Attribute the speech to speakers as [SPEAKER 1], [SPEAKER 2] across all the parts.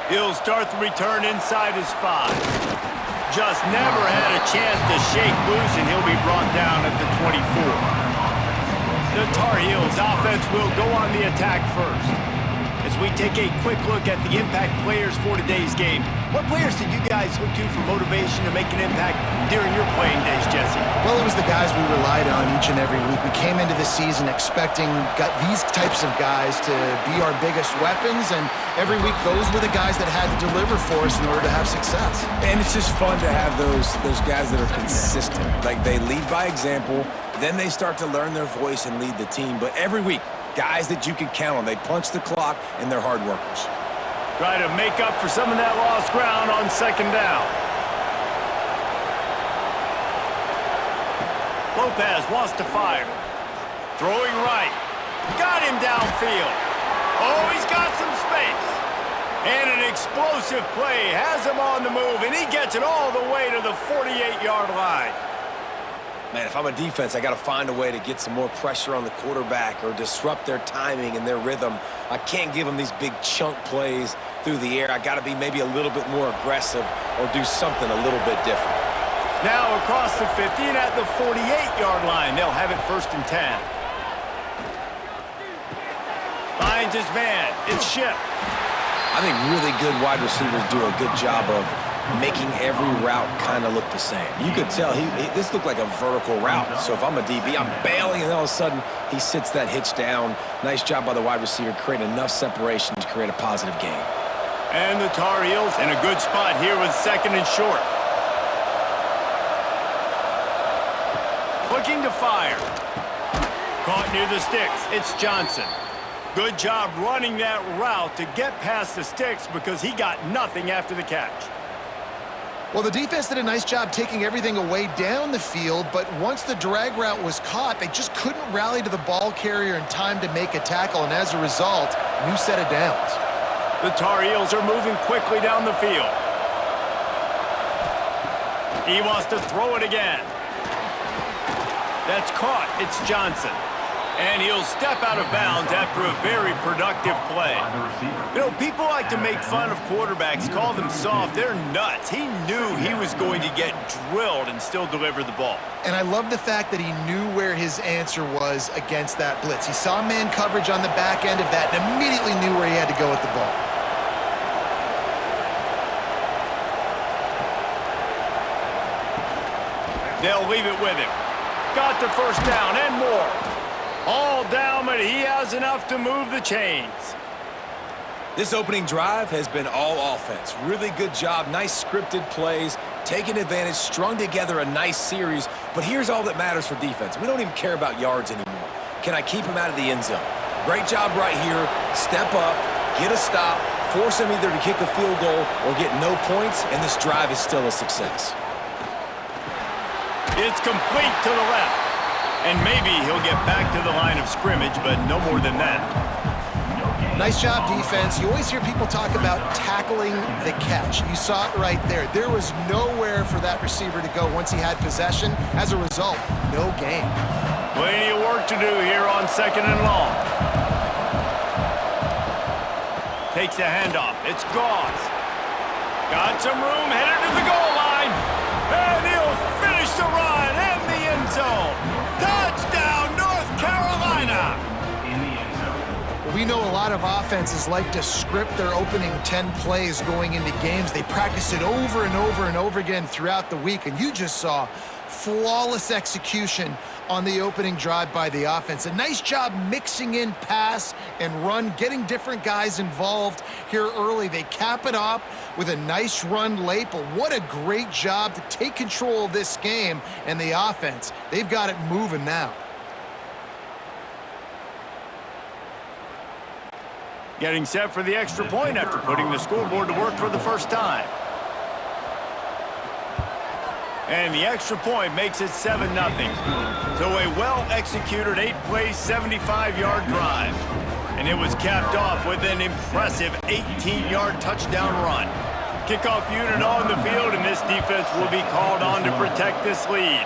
[SPEAKER 1] He'll start the return inside his 5. Just never had a chance to shake loose, and he'll be brought down at the 24. The Tar Heels offense will go on the attack first. As we take a quick look at the impact players for today's game, what players did you guys look to for motivation to make an impact during your playing days, Jesse?
[SPEAKER 2] Well, it was the guys we relied on each and every week. We came into the season expecting these types of guys to be our biggest weapons, and every week those were the guys that had to deliver for us in order to have success.
[SPEAKER 3] And it's just fun to have those guys that are consistent. Like, they lead by example, then they start to learn their voice and lead the team. But every week, guys that you can count on. They punch the clock, and they're hard workers.
[SPEAKER 1] Try to make up for some of that lost ground on second down. Lopez wants to fire. Throwing right. Got him downfield. Oh, he's got some space. And an explosive play has him on the move, and he gets it all the way to the 48-yard line.
[SPEAKER 3] Man, if I'm a defense, I got to find a way to get some more pressure on the quarterback or disrupt their timing and their rhythm. I can't give them these big chunk plays through the air. I got to be maybe a little bit more aggressive or do something a little bit different.
[SPEAKER 1] Now across the 50 and at the 48-yard line, they'll have it 1st and 10. Finds his man. It's Ship.
[SPEAKER 3] I think really good wide receivers do a good job of making every route kind of look the same. You could tell this looked like a vertical route. So if I'm a DB, I'm bailing, and all of a sudden he sits that hitch down. Nice job by the wide receiver, creating enough separation to create a positive gain.
[SPEAKER 1] And the Tar Heels in a good spot here with 2nd and short. Looking to fire. Caught near the sticks. It's Johnson. Good job running that route to get past the sticks because he got nothing after the catch.
[SPEAKER 2] Well, the defense did a nice job taking everything away down the field, but once the drag route was caught, they just couldn't rally to the ball carrier in time to make a tackle, and as a result, new set of downs.
[SPEAKER 1] The Tar Heels are moving quickly down the field. He wants to throw it again. That's caught. It's Johnson. And he'll step out of bounds after a very productive play. You know, people like to make fun of quarterbacks, call them soft. They're nuts. He knew he was going to get drilled and still deliver the ball.
[SPEAKER 2] And I love the fact that he knew where his answer was against that blitz. He saw man coverage on the back end of that and immediately knew where he had to go with the ball.
[SPEAKER 1] They'll leave it with him. Got the 1st down and more. All down, but he has enough to move the chains.
[SPEAKER 3] This opening drive has been all offense. Really good job, nice scripted plays, taking advantage, strung together a nice series. But here's all that matters for defense. We don't even care about yards anymore. Can I keep him out of the end zone? Great job right here. Step up, get a stop, force him either to kick a field goal or get no points, and this drive is still a success.
[SPEAKER 1] It's complete to the left. And maybe he'll get back to the line of scrimmage, but no more than that.
[SPEAKER 2] Nice job, defense. You always hear people talk about tackling the catch. You saw it right there. There was nowhere for that receiver to go once he had possession. As a result, no gain.
[SPEAKER 1] Plenty of work to do here on 2nd and long. Takes the handoff. It's Gauze. Got some room, headed to the goal line. And he'll finish the run in the end zone. Touchdown, North Carolina!
[SPEAKER 2] We know a lot of offenses like to script their opening 10 plays going into games. They practice it over and over and over again throughout the week, and you just saw flawless execution on the opening drive by the offense. A nice job mixing in pass and run, getting different guys involved here early. They cap it off with a nice run late, but what a great job to take control of this game. And the offense, they've got it moving now.
[SPEAKER 1] Getting set for the extra point after putting the scoreboard to work for the 1st time. And the extra point makes it 7-0. So a well-executed 8-play, 75-yard drive. And it was capped off with an impressive 18-yard touchdown run. Kickoff unit on the field, and this defense will be called on to protect this lead.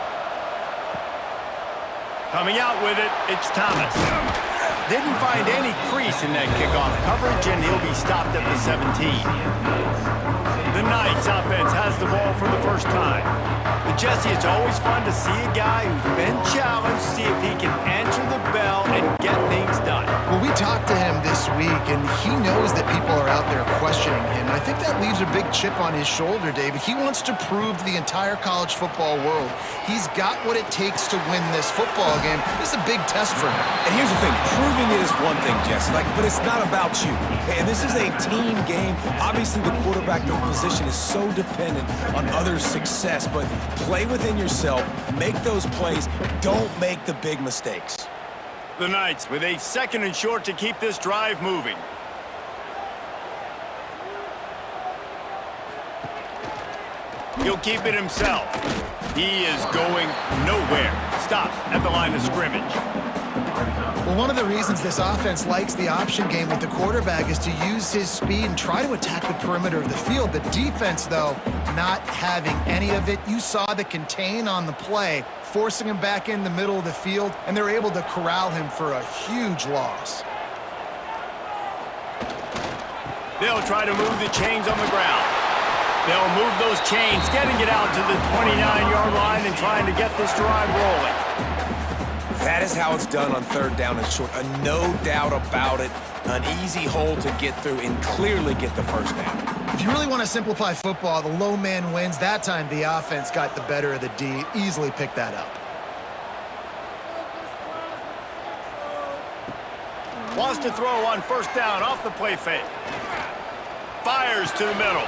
[SPEAKER 1] Coming out with it, it's Thomas. Didn't find any crease in that kickoff coverage, and he'll be stopped at the 17. The Knights offense has the ball for the first time. But Jesse, it's always fun to see a guy who's been challenged, see if he can answer the bell and get things done.
[SPEAKER 2] Well, we talked to him this week, and he knows that people are out there questioning him. And I think that leaves a big chip on his shoulder, David. He wants to prove to the entire college football world he's got what it takes to win this football game. This is a big test for him.
[SPEAKER 3] And here's the thing, proving it is one thing, Jesse, but it's not about you. And this is a team game. Obviously, the quarterback position is so dependent on others' success, but play within yourself, make those plays, don't make the big mistakes.
[SPEAKER 1] The Knights with a 2nd and short to keep this drive moving. He'll keep it himself. He is going nowhere. Stop at the line of scrimmage.
[SPEAKER 2] Well, one of the reasons this offense likes the option game with the quarterback is to use his speed and try to attack the perimeter of the field. The defense, though, not having any of it. You saw the contain on the play, forcing him back in the middle of the field, and they're able to corral him for a huge loss.
[SPEAKER 1] They'll try to move the chains on the ground. They'll move those chains, getting it out to the 29-yard line and trying to get this drive rolling.
[SPEAKER 3] That is how it's done on 3rd down and short. No doubt about it. An easy hole to get through and clearly get the first down.
[SPEAKER 2] If you really want to simplify football, the low man wins. That time the offense got the better of the D. Easily picked that up.
[SPEAKER 1] Wants to throw on 1st down off the play fake. Fires to the middle.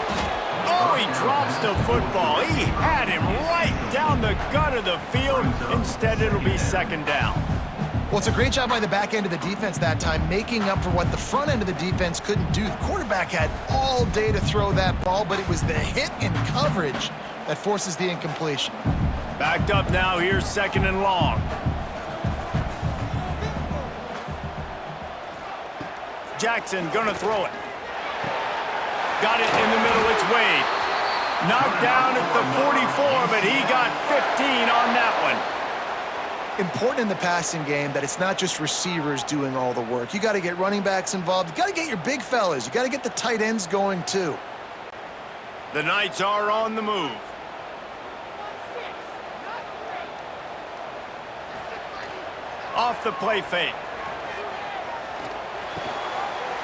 [SPEAKER 1] Oh, he drops the football. He had him right down the gut of the field. Instead, it'll be 2nd down.
[SPEAKER 2] Well, it's a great job by the back end of the defense that time, making up for what the front end of the defense couldn't do. The quarterback had all day to throw that ball, but it was the hit and coverage that forces the incompletion.
[SPEAKER 1] Backed up now. Here's 2nd and long. Jackson gonna throw it. Got it in the middle, it's Wade. Knocked down at the 44, but he got 15 on that one.
[SPEAKER 2] Important in the passing game that it's not just receivers doing all the work. You got to get running backs involved. You got to get your big fellas. You got to get the tight ends going too.
[SPEAKER 1] The Knights are on the move. Off the play fake.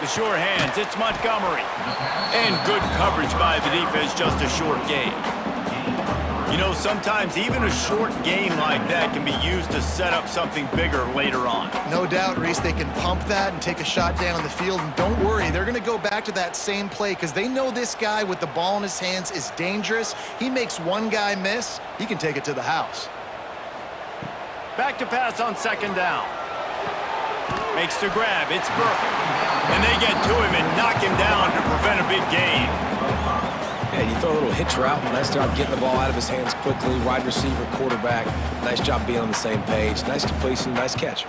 [SPEAKER 1] The sure hands, it's Montgomery. And good coverage by the defense, just a short gain. You know, sometimes even a short gain like that can be used to set up something bigger later on.
[SPEAKER 2] No doubt, Reese, they can pump that and take a shot down the field. And don't worry, they're going to go back to that same play because they know this guy with the ball in his hands is dangerous. He makes one guy miss, he can take it to the house.
[SPEAKER 1] Back to pass on 2nd down. Makes the grab, it's Burke. And they get to him and knock him down to prevent a big gain.
[SPEAKER 3] Yeah, you throw a little hitch route. Nice job getting the ball out of his hands quickly. Wide receiver, quarterback. Nice job being on the same page. Nice completion, nice catch.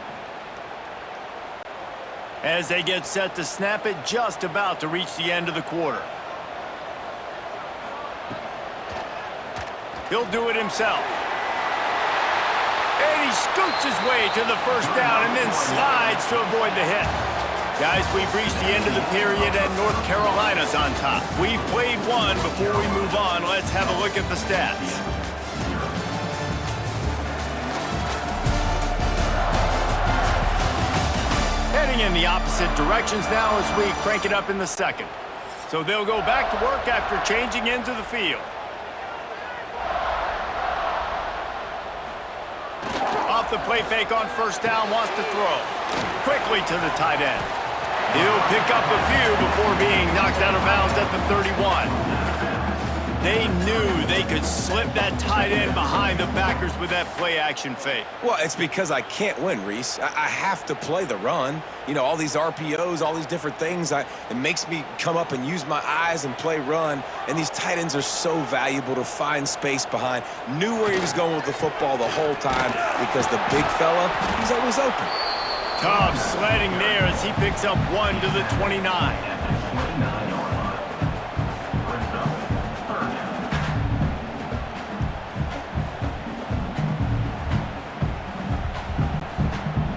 [SPEAKER 1] As they get set to snap it, just about to reach the end of the quarter. He'll do it himself. And he scoots his way to the 1st down and then slides to avoid the hit. Guys, we've reached the end of the period and North Carolina's on top. We've played one. Before we move on, let's have a look at the stats. Heading in the opposite directions now as we crank it up in the 2nd. So they'll go back to work after changing into the field. Off the play fake on 1st down, wants to throw. Quickly to the tight end. He'll pick up a few before being knocked out of bounds at the 31. They knew they could slip that tight end behind the backers with that play-action fake.
[SPEAKER 3] Well, it's because I can't win, Reese. I have to play the run. You know, all these RPOs, all these different things. It makes me come up and use my eyes and play run. And these tight ends are so valuable to find space behind. Knew where he was going with the football the whole time because the big fella, he's always open.
[SPEAKER 1] Tough sledding there as he picks up 1 to the 29.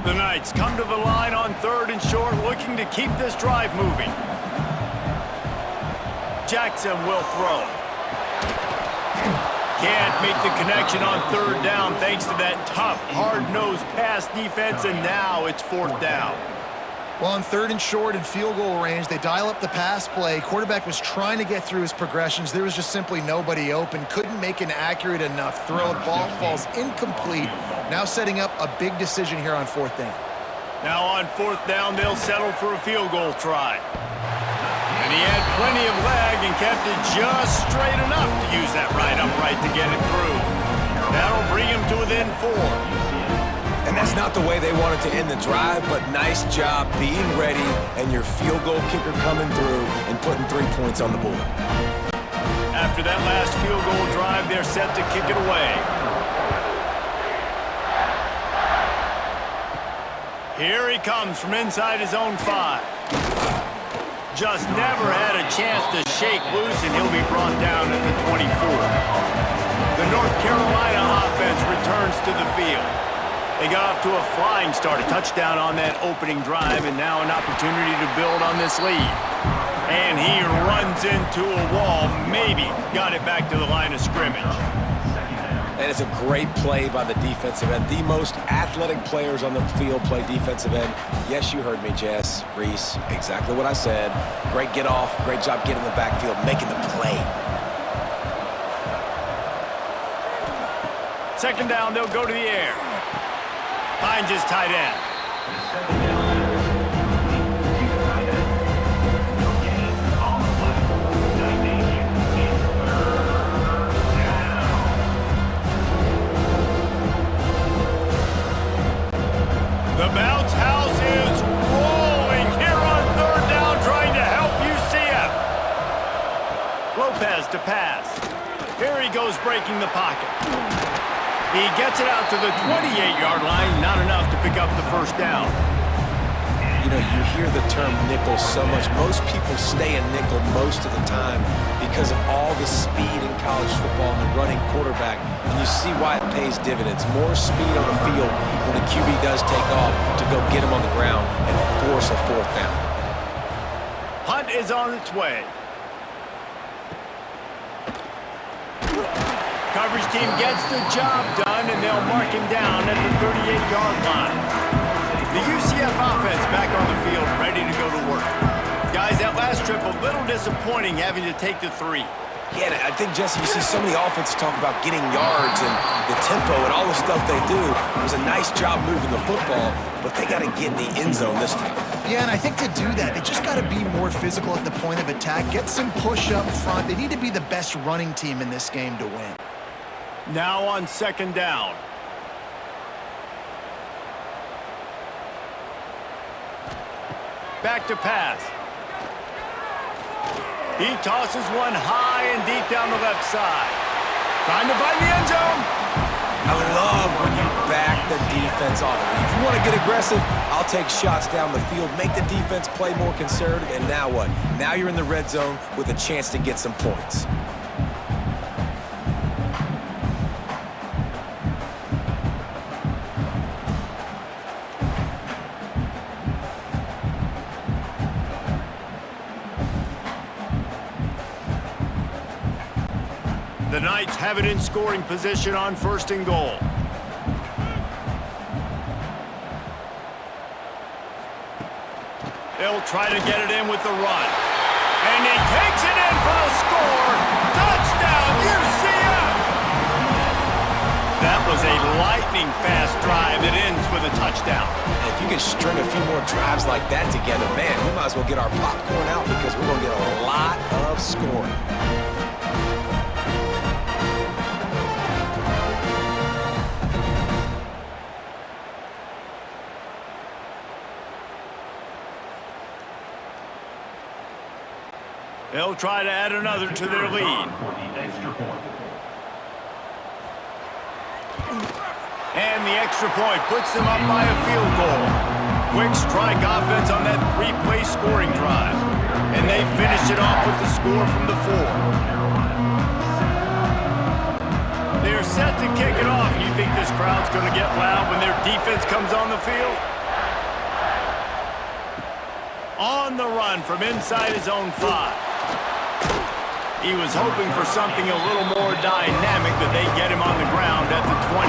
[SPEAKER 1] The Knights come to the line on 3rd and short, looking to keep this drive moving. Jackson will throw. Can't make the connection on 3rd down thanks to that tough, hard-nosed pass defense, and now it's 4th down.
[SPEAKER 2] Well, on 3rd and short and field goal range, they dial up the pass play. Quarterback was trying to get through his progressions. There was just simply nobody open. Couldn't make an accurate enough throw. Ball falls incomplete. Now setting up a big decision here on 4th down.
[SPEAKER 1] Now on 4th down, they'll settle for a field goal try. And he had plenty of leg and kept it just straight enough to use that right upright to get it through. That'll bring him to within 4.
[SPEAKER 3] And that's not the way they wanted to end the drive, but nice job being ready and your field goal kicker coming through and putting 3 points on the board.
[SPEAKER 1] After that last field goal drive, they're set to kick it away. Here he comes from inside his own 5. Just never had a chance to shake loose, and he'll be brought down at the 24. The North Carolina offense returns to the field. They got off to a flying start, a touchdown on that opening drive, and now an opportunity to build on this lead. And he runs into a wall, maybe got it back to the line of scrimmage.
[SPEAKER 3] And it's a great play by the defensive end. The most athletic players on the field play defensive end. Yes, you heard me, Jess, Reese, exactly what I said. Great get off, great job getting in the backfield, making the play.
[SPEAKER 1] 2nd down, they'll go to the air. Finds his tight end. The bounce house is rolling here on 3rd down, trying to help UCF. Lopez to pass. Here he goes, breaking the pocket. He gets it out to the 28-yard line, not enough to pick up the 1st down.
[SPEAKER 3] You know, you hear the term nickel so much. Most people stay in nickel most of the time because of all the speed in college football and the running quarterback. And you see why it pays dividends. More speed on the field when the QB does take off to go get him on the ground and force a 4th down.
[SPEAKER 1] Hunt is on its way. Coverage team gets the job done, and they'll mark him down at the 38-yard line. The UCF offense back on the field, ready to go to work. Guys, that last trip, a little disappointing having to take the 3.
[SPEAKER 3] Yeah, I think, Jesse, you see so many offenses talk about getting yards and the tempo and all the stuff they do. It was a nice job moving the football, but they got to get in the end zone this time.
[SPEAKER 2] Yeah, and I think to do that, they just got to be more physical at the point of attack, get some push up front. They need to be the best running team in this game to win.
[SPEAKER 1] Now on 2nd down. Back to pass. He tosses one high and deep down the left side. Trying to find the end zone.
[SPEAKER 3] I love when you back the defense off. If you want to get aggressive, I'll take shots down the field, make the defense play more conservative, and now what? Now you're in the red zone with a chance to get some points.
[SPEAKER 1] The Knights have it in scoring position on 1st and goal. They'll try to get it in with the run. And he takes it in for the score. Touchdown, UCF! That was a lightning-fast drive that ends with a touchdown.
[SPEAKER 3] And if you can string a few more drives like that together, man, we might as well get our popcorn out because we're going to get a lot of scoring.
[SPEAKER 1] They'll try to add another to their lead. And the extra point puts them up by a field goal. Quick strike offense on that 3-play scoring drive. And they finish it off with the score from the 4. They're set to kick it off. You think this crowd's going to get loud when their defense comes on the field? On the run from inside his own 5. He was hoping for something a little more dynamic, but they get him on the ground at the 20.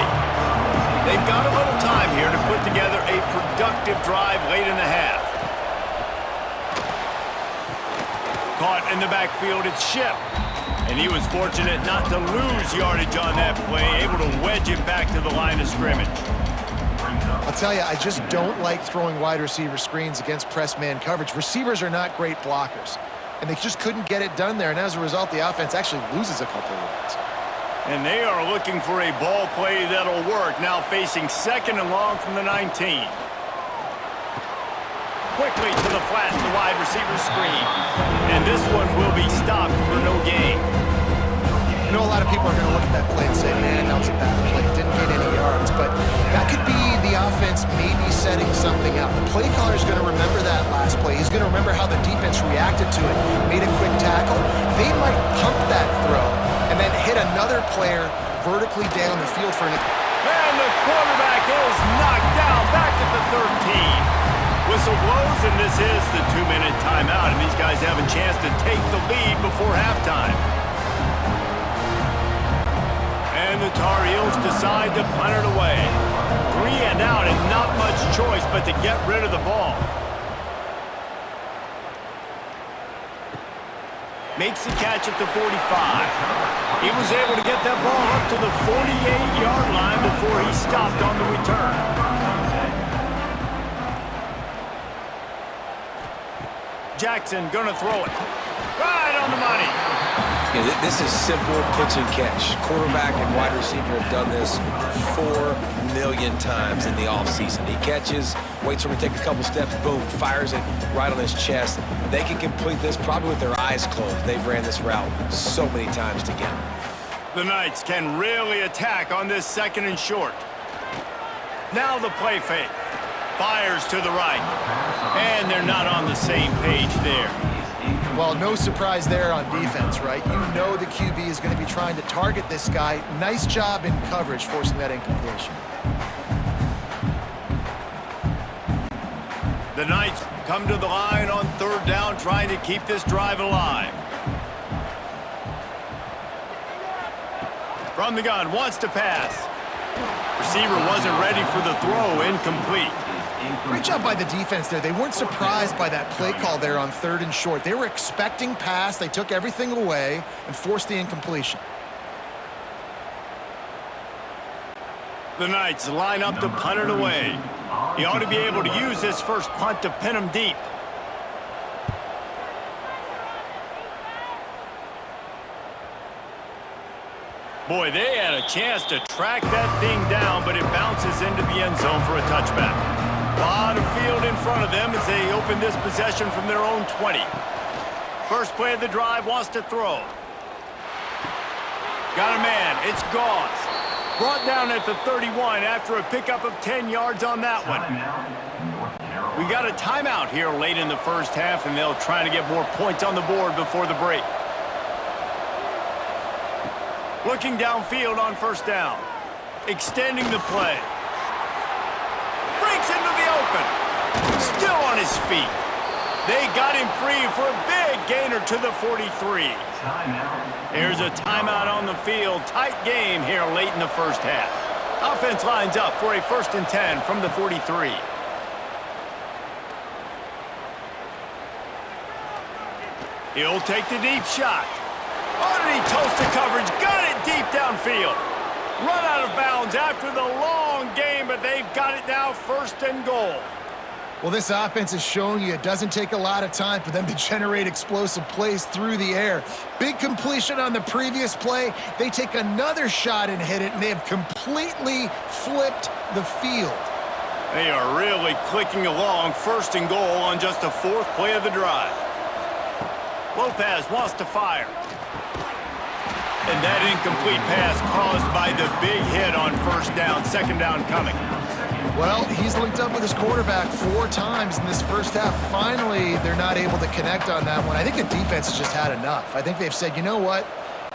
[SPEAKER 1] They've got a little time here to put together a productive drive late in the half. Caught in the backfield, it's Ship. And he was fortunate not to lose yardage on that play, able to wedge it back to the line of scrimmage.
[SPEAKER 2] I'll tell you, I just don't like throwing wide receiver screens against press man coverage. Receivers are not great blockers, and they just couldn't get it done there. And as a result, the offense actually loses a couple of yards.
[SPEAKER 1] And they are looking for a ball play that'll work, now facing 2nd and long from the 19. Quickly to the flat, the wide receiver screen. And this one will be stopped for no gain.
[SPEAKER 2] I know a lot of people are going to look at that play and say, man, that was a bad play. Didn't get any yards. But that could be the offense maybe setting something up. The play caller is going to remember that last play. He's going to remember how the defense reacted to it, made a quick tackle. They might pump that throw and then hit another player vertically down the field for an...
[SPEAKER 1] And the quarterback is knocked down back at the 13. Whistle blows, and this is the 2-minute timeout, and these guys have a chance to take the lead before halftime. And the Tar Heels decide to punt it away. 3 and out, and not much choice but to get rid of the ball. Makes the catch at the 45. He was able to get that ball up to the 48-yard line before he stopped on the return. Jackson gonna throw it. Right on the money.
[SPEAKER 3] Yeah, this is simple pitch and catch. Quarterback and wide receiver have done this 4 million times in the offseason. He catches, waits for him to take a couple steps, boom, fires it right on his chest. They can complete this probably with their eyes closed. They've ran this route so many times together.
[SPEAKER 1] The Knights can really attack on this 2nd and short. Now the play fake. Fires to the right. And they're not on the same page there.
[SPEAKER 2] Well, no surprise there on defense, right? You know the QB is going to be trying to target this guy. Nice job in coverage, forcing that incompletion.
[SPEAKER 1] The Knights come to the line on 3rd down, trying to keep this drive alive. From the gun, wants to pass. Receiver wasn't ready for the throw, incomplete.
[SPEAKER 2] Great job by the defense there. They weren't surprised by that play call there on 3rd and short. They were expecting pass. They took everything away and forced the incompletion.
[SPEAKER 1] The Knights line up to punt it away. He ought to be able to use this first punt to pin him deep. Boy, they had a chance to track that thing down, but it bounces into the end zone for a touchback. A lot of field in front of them as they open this possession from their own 20. First play of the drive, wants to throw. Got a man, it's Gauze. Brought down at the 31 after a pickup of 10 yards on that one. We got a timeout here late in the first half, and they'll try to get more points on the board before the break. Looking downfield on 1st down. Extending the play. Breaks into the open. Still on his feet. They got him free for a big gainer to the 43. There's a timeout on the field. Tight game here late in the first half. Offense lines up for a 1st and 10 from the 43. He'll take the deep shot. Oh, did he toast the coverage? Got it deep downfield. Run out of bounds after the long game, but they've got it now 1st and goal.
[SPEAKER 2] Well, this offense is showing you it doesn't take a lot of time for them to generate explosive plays through the air. Big completion on the previous play. They take another shot and hit it, and they have completely flipped the field.
[SPEAKER 1] They are really clicking along. 1st and goal on just the 4th play of the drive. Lopez wants to fire. And that incomplete pass caused by the big hit on 1st down, 2nd down coming.
[SPEAKER 2] Well, he's linked up with his quarterback 4 times in this first half. Finally, they're not able to connect on that one. I think the defense has just had enough. I think they've said, you know what?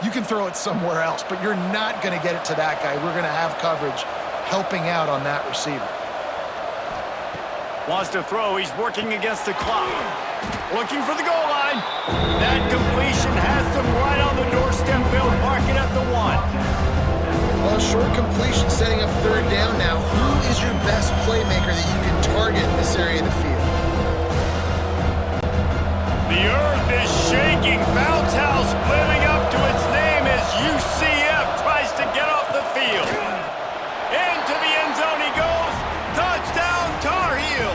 [SPEAKER 2] You can throw it somewhere else, but you're not going to get it to that guy. We're going to have coverage helping out on that receiver.
[SPEAKER 1] Wants to throw. He's working against the clock. Looking for the goal line. That completion has them right on the doorstep. They'll mark it at the 1.
[SPEAKER 2] Well, short completion setting up third down now. Who is your best playmaker that you can target in this area of the field?
[SPEAKER 1] The earth is shaking. Bounce House living up to its name as UCF tries to get off the field. Into the end zone he goes. Touchdown, Tar Heels.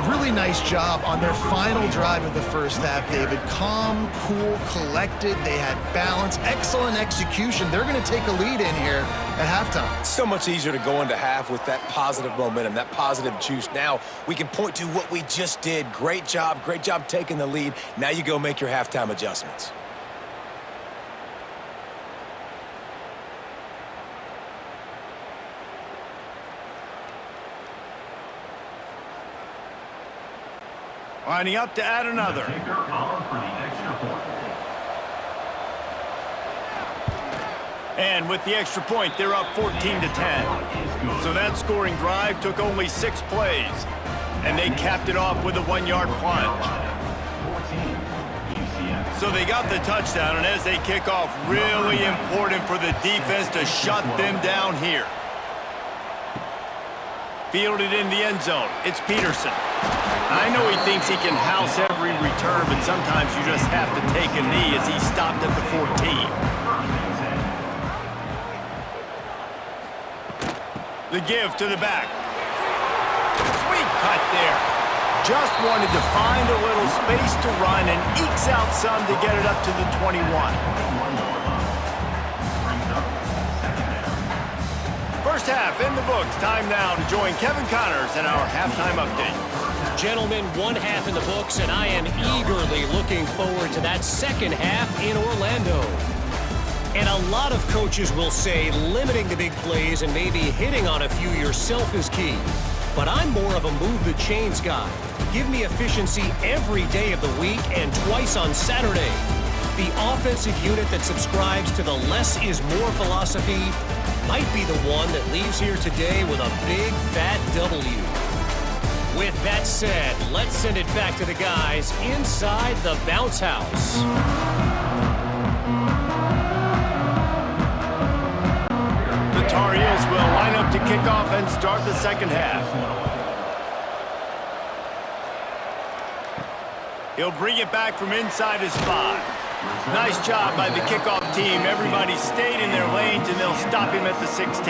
[SPEAKER 2] Really nice job on their final drive of the first half, David. Calm, cool, collected. They had balance, excellent execution. They're going to take a lead in here at halftime.
[SPEAKER 3] It's so much easier to go into half with that positive momentum, that positive juice. Now we can point to what we just did. Great job taking the lead. Now you go make your halftime adjustments.
[SPEAKER 1] Lining up to add another. And with the extra point, they're up 14-10. So that scoring drive took only 6 plays. And they capped it off with a 1-yard plunge. So they got the touchdown, and as they kick off, really important for the defense to shut them down here. Fielded in the end zone. It's Peterson. I know he thinks he can house every return, but sometimes you just have to take a knee as he stopped at the 14. The give to the back. Sweet cut there. Just wanted to find a little space to run and ekes out some to get it up to the 21. First half in the books. Time now to join Kevin Connors in our halftime update.
[SPEAKER 4] Gentlemen, 1 half in the books, and I am eagerly looking forward to that second half in Orlando. And a lot of coaches will say limiting the big plays and maybe hitting on a few yourself is key. But I'm more of a move the chains guy. Give me efficiency every day of the week and twice on Saturday. The offensive unit that subscribes to the less is more philosophy might be the one that leaves here today with a big fat W. With that said, let's send it back to the guys inside the Bounce House.
[SPEAKER 1] The Tar Heels will line up to kick off and start the second half. He'll bring it back from inside his 5. Nice job by the kickoff team. Everybody stayed in their lanes, and they'll stop him at the 16.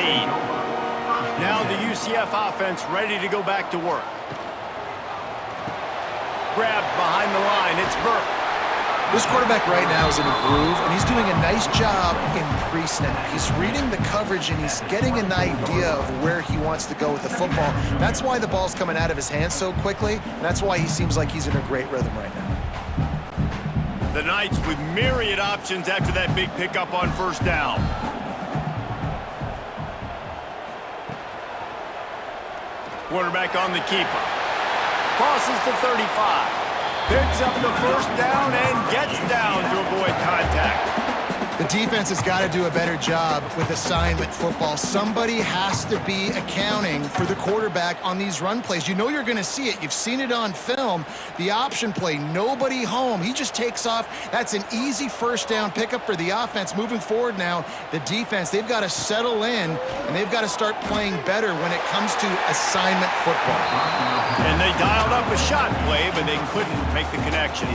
[SPEAKER 1] Now the UCF offense ready to go back to work. Grabbed behind the line. It's Burke.
[SPEAKER 2] This quarterback right now is in a groove, and he's doing a nice job in pre-snap. He's reading the coverage, and he's getting an idea of where he wants to go with the football. That's why the ball's coming out of his hands so quickly, and that's why he seems like he's in a great rhythm right now.
[SPEAKER 1] The Knights with myriad options after that big pickup on first down. Quarterback on the keeper. Crosses the 35. Picks up the first down and gets down to avoid contact.
[SPEAKER 2] The defense has got to do a better job with assignment football. Somebody has to be accounting for the quarterback on these run plays. You know you're going to see it. You've seen it on film. The option play, nobody home. He just takes off. That's an easy first down pickup for the offense. Moving forward now, the defense, they've got to settle in, and they've got to start playing better when it comes to assignment football.
[SPEAKER 1] And they dialed up a shot play, but they couldn't make the connection.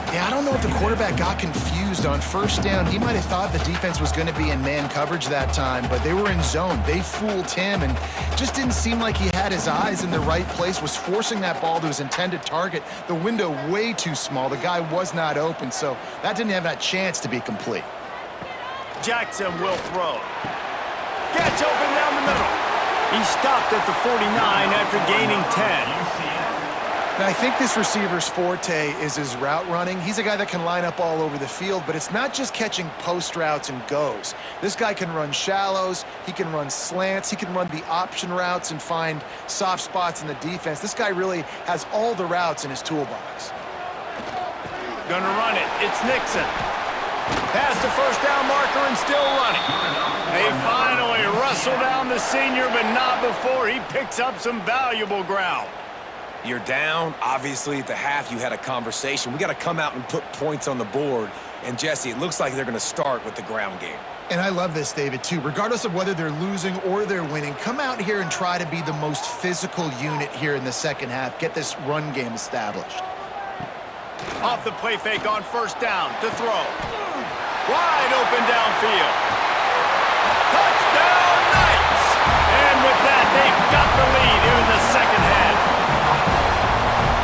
[SPEAKER 2] Yeah, I don't know if the quarterback got confused on first down. He might have thought the defense was going to be in man coverage that time, but they were in zone. They fooled him and just didn't seem like he had his eyes in the right place, was forcing that ball to his intended target. The window way too small. The guy was not open, so that didn't have that chance to be complete.
[SPEAKER 1] Jackson will throw. Gets open down the middle. He stopped at the 49 after gaining 10.
[SPEAKER 2] Now, I think this receiver's forte is his route running. He's a guy that can line up all over the field, but it's not just catching post routes and goes. This guy can run shallows, he can run slants, he can run the option routes and find soft spots in the defense. This guy really has all the routes in his toolbox.
[SPEAKER 1] Gonna run it. It's Nixon. Past the first down marker and still running. They finally wrestle down the senior, but not before he picks up some valuable ground.
[SPEAKER 3] You're down. Obviously, at the half, you had a conversation. We got to come out and put points on the board. And, Jesse, it looks like they're going to start with the ground game.
[SPEAKER 2] And I love this, David, too. Regardless of whether they're losing or they're winning, come out here and try to be the most physical unit here in the second half. Get this run game established.
[SPEAKER 1] Off the play fake on first down to throw. Wide open downfield. Touchdown, Knights! And with that, they've got the lead here in the second half.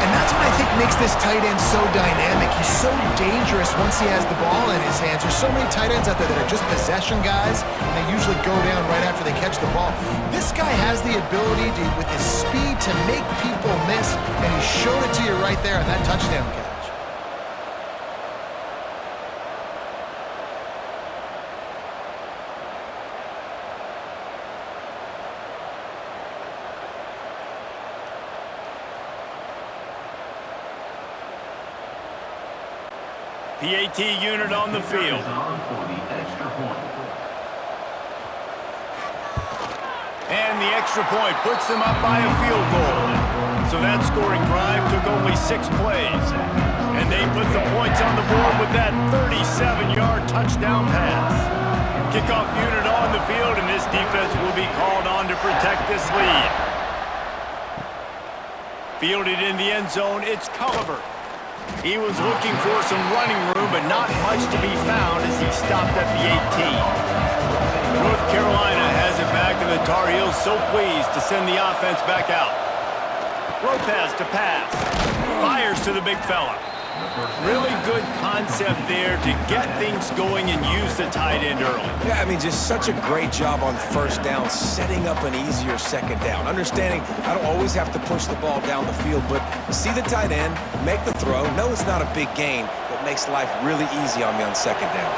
[SPEAKER 2] And that's what I think makes this tight end so dynamic. He's so dangerous once he has the ball in his hands. There's so many tight ends out there that are just possession guys, and they usually go down right after they catch the ball. This guy has the ability to, with his speed, to make people miss, and he showed it to you right there on that touchdown catch.
[SPEAKER 1] PAT unit on the field. And the extra point puts them up by a field goal. So that scoring drive took only 6 plays. And they put the points on the board with that 37-yard touchdown pass. Kickoff unit on the field, and this defense will be called on to protect this lead. Fielded in the end zone, it's Culliver. He was looking for some running room, but not much to be found as he stopped at the 18. North Carolina has it back, and the Tar Heels so pleased to send the offense back out. Lopez to pass. Fires to the big fella. Really good concept there to get things going and use the tight end early.
[SPEAKER 3] Yeah, I mean, just such a great job on first down, setting up an easier second down. Understanding I don't always have to push the ball down the field, but see the tight end, make the throw. No, it's not a big gain, but makes life really easy on me on second down.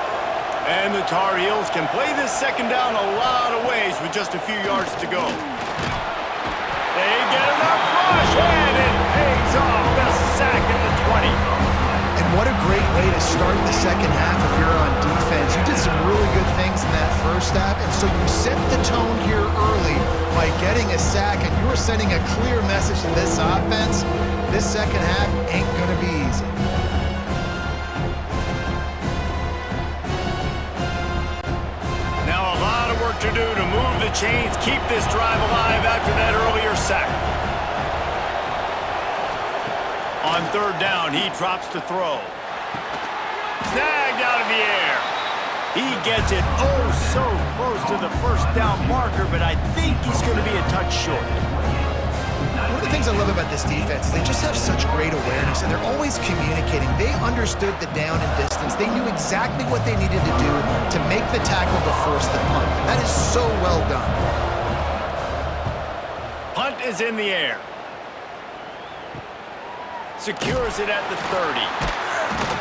[SPEAKER 1] And the Tar Heels can play this second down a lot of ways with just a few yards to go. They get enough rush, and it pays off. The sack at the 20.
[SPEAKER 2] And what a great way to start the second half if you're on defense. You did some really good things in that first half, and so you set the tone here early by getting a sack, and you were sending a clear message to this offense. This second half ain't going to be easy.
[SPEAKER 1] Now a lot of work to do to move the chains, keep this drive alive after that earlier sack. On third down, he drops to throw. Snagged out of the air. He gets it oh so close to the first down marker, but I think he's going to be a touch short.
[SPEAKER 2] One of the things I love about this defense is they just have such great awareness, and they're always communicating. They understood the down and distance. They knew exactly what they needed to do to make the tackle to force the punt. That is so well done.
[SPEAKER 1] Punt is in the air. Secures it at the 30.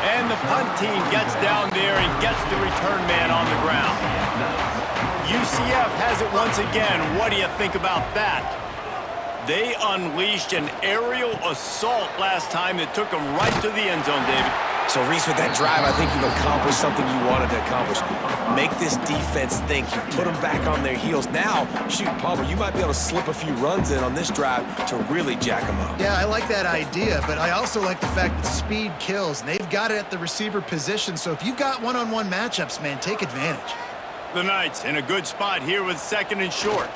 [SPEAKER 1] And the punt team gets down there and gets the return man on the ground. UCF has it once again. What do you think about that? They unleashed an aerial assault last time that took them right to the end zone, David.
[SPEAKER 3] So, Reese, with that drive, I think you've accomplished something you wanted to accomplish. Make this defense think. You put them back on their heels. Now, shoot, Palmer, you might be able to slip a few runs in on this drive to really jack them up.
[SPEAKER 2] Yeah, I like that idea, but I also like the fact that speed kills, and they've got it at the receiver position. So if you've got one-on-one matchups, man, take advantage.
[SPEAKER 1] The Knights in a good spot here with second and short.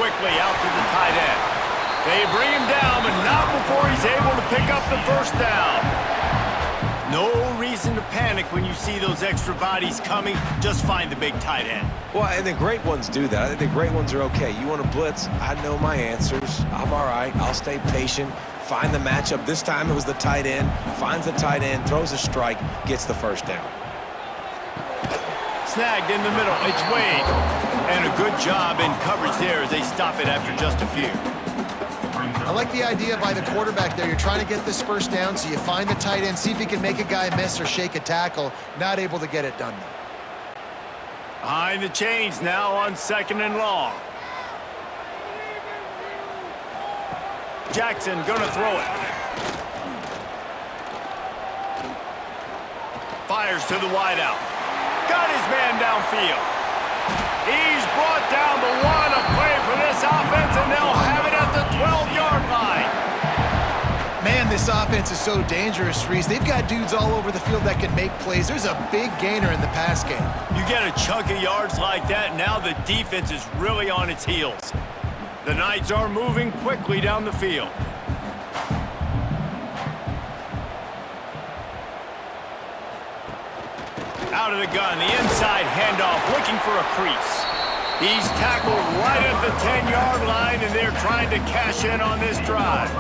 [SPEAKER 1] Quickly out to the tight end. They bring him down, but not before he's able to pick up the first down. No reason to panic when you see those extra bodies coming. Just find the big tight end.
[SPEAKER 3] Well, and the great ones do that. I think the great ones are okay. You want to blitz? I know my answers. I'm all right. I'll stay patient. Find the matchup. This time it was the tight end. Finds the tight end, throws a strike, gets the first down.
[SPEAKER 1] Snagged in the middle. It's Wade. And a good job in coverage there as they stop it after just a few.
[SPEAKER 2] I like the idea by the quarterback there. You're trying to get this first down, so you find the tight end, see if he can make a guy miss or shake a tackle. Not able to get it done, though.
[SPEAKER 1] Behind the chains now on second and long. Jackson gonna throw it. Fires to the wideout. Got his man downfield. He's brought down the one, a play for this offense, and they'll have it at the 12-yard line.
[SPEAKER 2] Man, this offense is so dangerous, Reese. They've got dudes all over the field that can make plays. There's a big gainer in the pass game.
[SPEAKER 1] You get a chunk of yards like that, now the defense is really on its heels. The Knights are moving quickly down the field. Out of the gun, the inside handoff, looking for a crease. He's tackled right at the 10-yard line, and they're trying to cash in on this drive.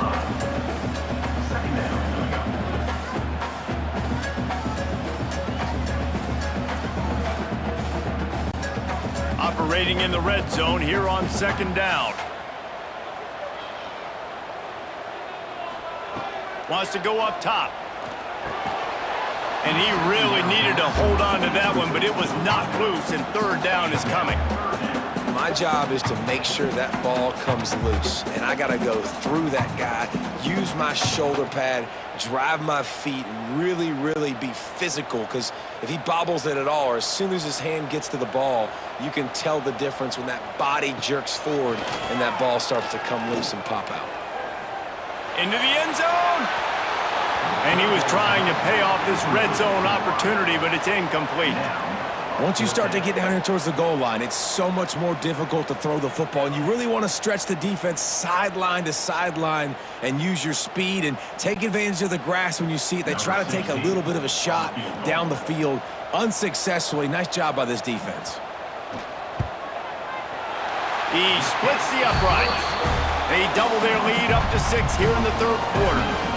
[SPEAKER 1] Operating in the red zone here on 2nd down. Wants to go up top. And he really needed to hold on to that one, but it was not loose, and 3rd down is coming.
[SPEAKER 3] My job is to make sure that ball comes loose, and I got to go through that guy, use my shoulder pad, drive my feet, really be physical, because if he bobbles it at all, or as soon as his hand gets to the ball, you can tell the difference when that body jerks forward and that ball starts to come loose and pop out.
[SPEAKER 1] Into the end zone! And he was trying to pay off this red zone opportunity, but it's incomplete.
[SPEAKER 3] Once you start to get down here towards the goal line, it's so much more difficult to throw the football, and you really want to stretch the defense sideline to sideline and use your speed and take advantage of the grass when you see it. They try to take a little bit of a shot down the field unsuccessfully. Nice job by this defense.
[SPEAKER 1] He splits the uprights. They double their lead up to 6 here in the 3rd quarter.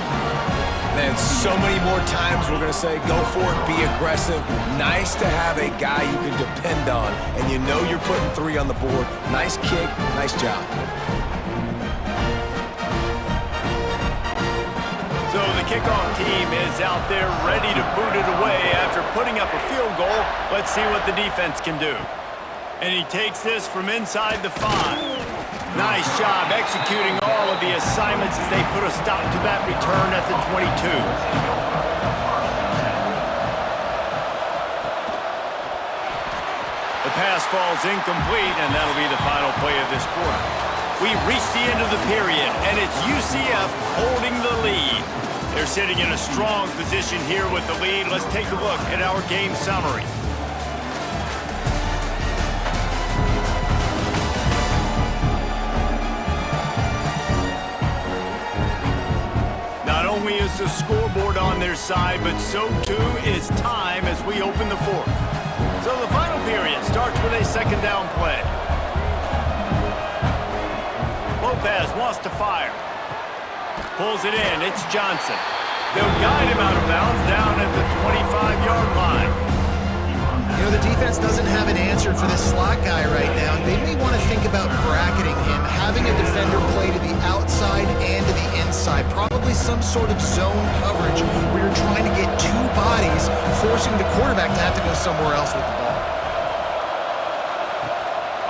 [SPEAKER 3] Man, so many more times we're going to say, go for it, be aggressive. Nice to have a guy you can depend on, and you know you're putting 3 on the board. Nice kick, nice job.
[SPEAKER 1] So the kickoff team is out there ready to boot it away after putting up a field goal. Let's see what the defense can do. And he takes this from inside the 5. Nice job executing all of the assignments as they put a stop to that return at the 22. The pass falls incomplete, and that'll be the final play of this quarter. We've reached the end of the period, and it's UCF holding the lead. They're sitting in a strong position here with the lead. Let's take a look at our game summary. Not only is the scoreboard on their side, but so too is time as we open the 4th. So the final period starts with a 2nd down play. Lopez wants to fire. Pulls it in. It's Johnson. They'll guide him out of bounds down at the 25-yard line.
[SPEAKER 2] You know, the defense doesn't have an answer for this slot guy right now. They may want to think about bracketing him, having a defender play to the outside and to the inside. Probably some sort of zone coverage where you're trying to get 2 bodies, forcing the quarterback to have to go somewhere else with the ball.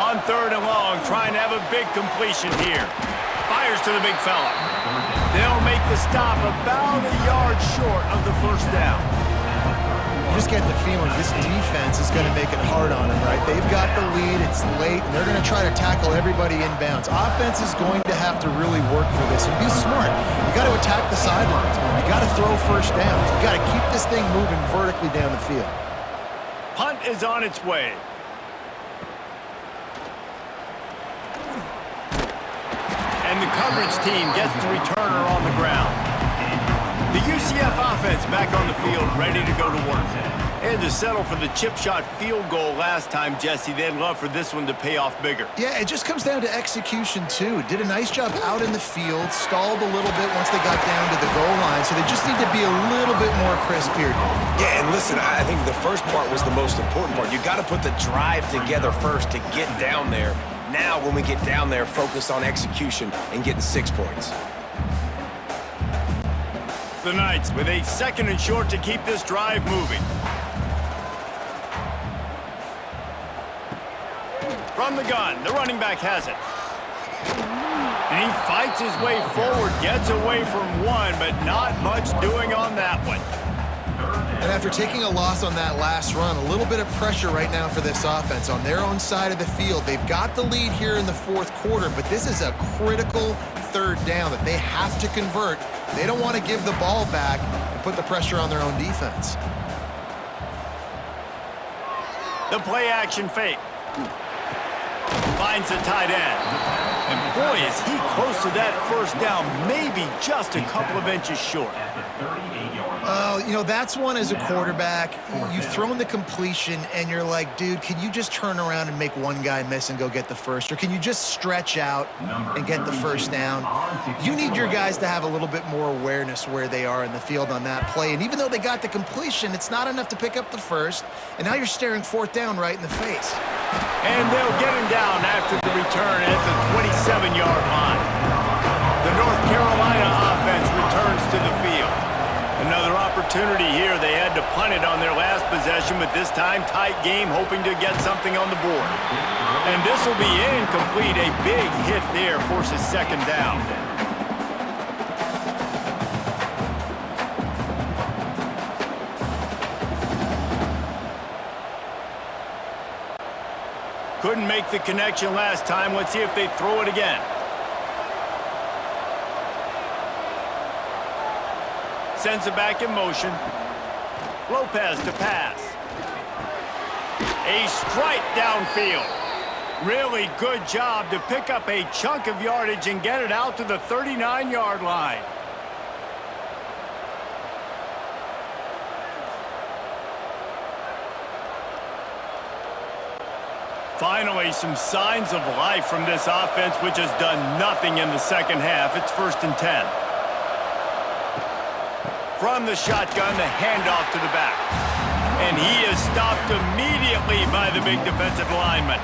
[SPEAKER 1] On 3rd and long, trying to have a big completion here. Fires to the big fella. They'll make the stop about a yard short of the 1st down.
[SPEAKER 2] You just get the feeling this defense is going to make it hard on them, right? They've got the lead, it's late, and they're going to try to tackle everybody inbounds. Offense is going to have to really work for this and be smart. You got to attack the sidelines. You got to throw 1st downs. You got to keep this thing moving vertically down the field.
[SPEAKER 1] Punt is on its way. And the coverage team gets the returner on the ground. The UCF offense back on the field, ready to go to work. They had to settle for the chip shot field goal last time, Jesse. They'd love for this one to pay off bigger.
[SPEAKER 2] Yeah, it just comes down to execution, too. Did a nice job out in the field, stalled a little bit once they got down to the goal line, so they just need to be a little bit more crisp here.
[SPEAKER 3] Yeah, and listen, I think the first part was the most important part. You got to put the drive together first to get down there. Now, when we get down there, focus on execution and getting 6 points.
[SPEAKER 1] The Knights with a 2nd and short to keep this drive moving. From the gun, the running back has it. And he fights his way forward, gets away from 1, but not much doing on that one.
[SPEAKER 2] And after taking a loss on that last run, a little bit of pressure right now for this offense on their own side of the field. They've got the lead here in the 4th quarter, but this is a critical third down that they have to convert. They don't want to give the ball back and put the pressure on their own defense.
[SPEAKER 1] The play action fake. Finds the tight end. And boy, is he close to that first down, maybe just a couple of inches short.
[SPEAKER 2] You know, that's one as a quarterback. You've thrown the completion, and you're like, dude, can you just turn around and make one guy miss and go get the first? Or can you just stretch out and get the first down? You need your guys to have a little bit more awareness where they are in the field on that play. And even though they got the completion, it's not enough to pick up the first. And now you're staring fourth down right in the face.
[SPEAKER 1] And they'll get him down after the return at the 27-yard line. The North Carolina offense returns to the field. Another opportunity here. They had to punt it on their last possession, but this time tight game, hoping to get something on the board. And this will be incomplete. A big hit there forces second down. Couldn't make the connection last time. Let's see if they throw it again. Sends it back in motion. Lopez to pass. A strike downfield. Really good job to pick up a chunk of yardage and get it out to the 39-yard line. Finally, some signs of life from this offense, which has done nothing in the second half. It's 1st and 10. From the shotgun, the handoff to the back. And he is stopped immediately by the big defensive lineman.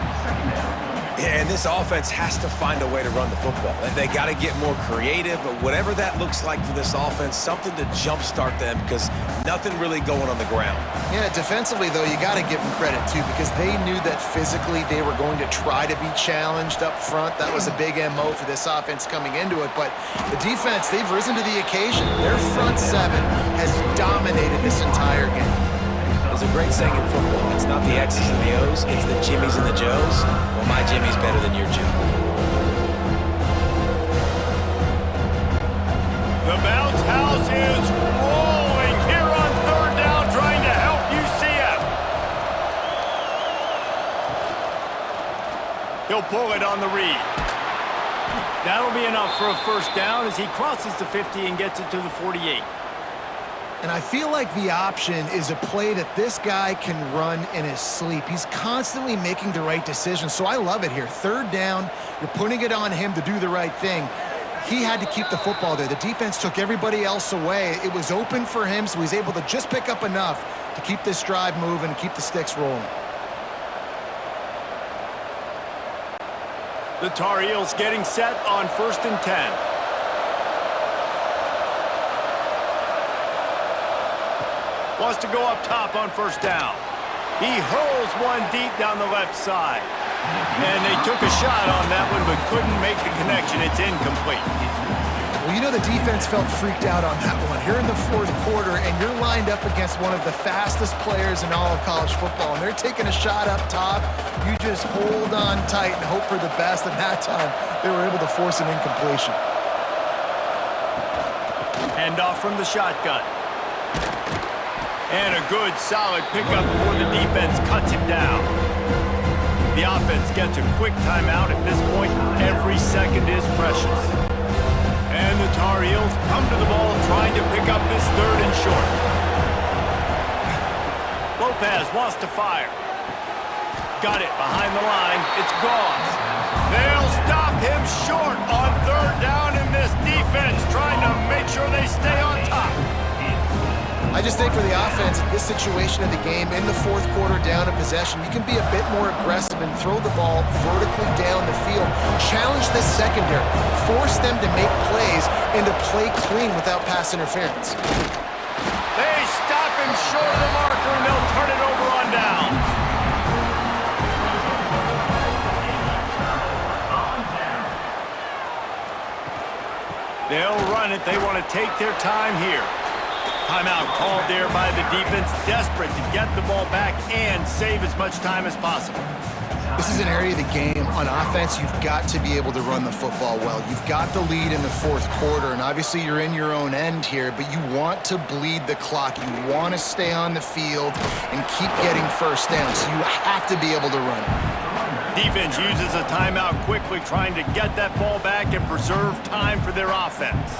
[SPEAKER 3] Yeah, and this offense has to find a way to run the football. And they got to get more creative, but whatever that looks like for this offense, something to jumpstart them because nothing really going on the ground.
[SPEAKER 2] Yeah, defensively, though, you got to give them credit, too, because they knew that physically they were going to try to be challenged up front. That was a big MO for this offense coming into it. But the defense, they've risen to the occasion. Their front seven has dominated this entire game.
[SPEAKER 3] There's a great saying in football. It's not the X's and the O's, it's the Jimmys and the Joes. Well, my Jimmy's better than your Joe.
[SPEAKER 1] The bounce house is rolling here on third down, trying to help UCF. He'll pull it on the read. That'll be enough for a first down as he crosses the 50 and gets it to the 48.
[SPEAKER 2] And I feel like the option is a play that this guy can run in his sleep. He's constantly making the right decision, so I love it here. Third down, you're putting it on him to do the right thing. He had to keep the football there. The defense took everybody else away. It was open for him, so he's able to just pick up enough to keep this drive moving and keep the sticks rolling.
[SPEAKER 1] The Tar Heels getting set on 1st and 10. Wants to go up top on first down. He hurls one deep down the left side. And they took a shot on that one, but couldn't make the connection. It's incomplete.
[SPEAKER 2] Well, you know the defense felt freaked out on that one. Here in the fourth quarter, and you're lined up against one of the fastest players in all of college football, and they're taking a shot up top. You just hold on tight and hope for the best, and that time they were able to force an incompletion.
[SPEAKER 1] Handoff from the shotgun. And a good, solid pickup before the defense cuts him down. The offense gets a quick timeout. At this point, every second is precious. And the Tar Heels come to the ball trying to pick up this 3rd and short. Lopez wants to fire. Got it behind the line. It's Gauze. They'll stop him short on 3rd down in this defense, trying to make sure they stay on top.
[SPEAKER 2] I just think for the offense, in this situation of the game, in the fourth quarter, down in possession, you can be a bit more aggressive and throw the ball vertically down the field. Challenge this secondary. Force them to make plays and to play clean without pass interference.
[SPEAKER 1] They stop him short of the marker, and they'll turn it over on downs. They'll run it. They want to take their time here. Timeout called there by the defense, desperate to get the ball back and save as much time as possible.
[SPEAKER 2] This is an area of the game On offense, you've got to be able to run the football well. You've got the lead in the fourth quarter, and obviously you're in your own end here, but you want to bleed the clock. You want to stay on the field and keep getting first down, so you have to be able to run it.
[SPEAKER 1] Defense uses a timeout quickly, trying to get that ball back and preserve time for their offense.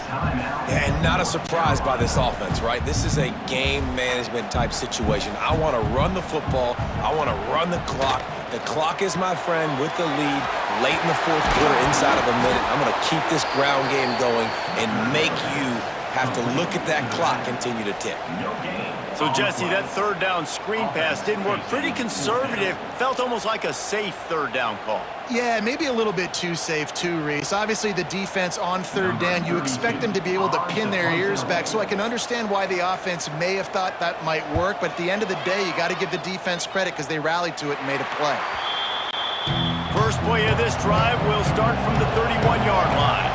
[SPEAKER 3] And not a surprise by this offense, right? This is a game management type situation. I want to run the football. I want to run the clock. The clock is my friend with the lead late in the fourth quarter, inside of a minute. I'm going to keep this ground game going and make you have to look at that clock continue to tick.
[SPEAKER 1] So, Jesse, that third down screen pass didn't work. Pretty conservative. Felt almost like a safe third down call.
[SPEAKER 2] Yeah, maybe a little bit too safe too, Reese. Obviously, the defense on third down, you expect them to be able to pin their ears back, so I can understand why the offense may have thought that might work, but at the end of the day, you got to give the defense credit because they rallied to it and made a play.
[SPEAKER 1] First play of this drive will start from the 31-yard line.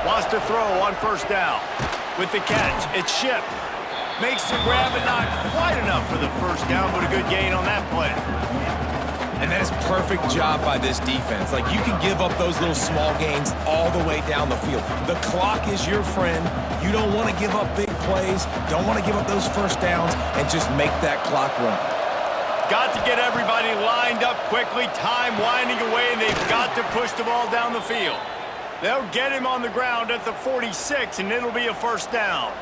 [SPEAKER 1] Wants to throw on first down. With the catch, it's Shipp. Makes the grab, but not quite enough for the first down, but a good gain on that play.
[SPEAKER 3] And that is perfect job by this defense. Like, you can give up those little small gains all the way down the field. The clock is your friend. You don't want to give up big plays. Don't want to give up those first downs and just make that clock run.
[SPEAKER 1] Got to get everybody lined up quickly. Time winding away, and they've got to push the ball down the field. They'll get him on the ground at the 46, and it'll be a first down.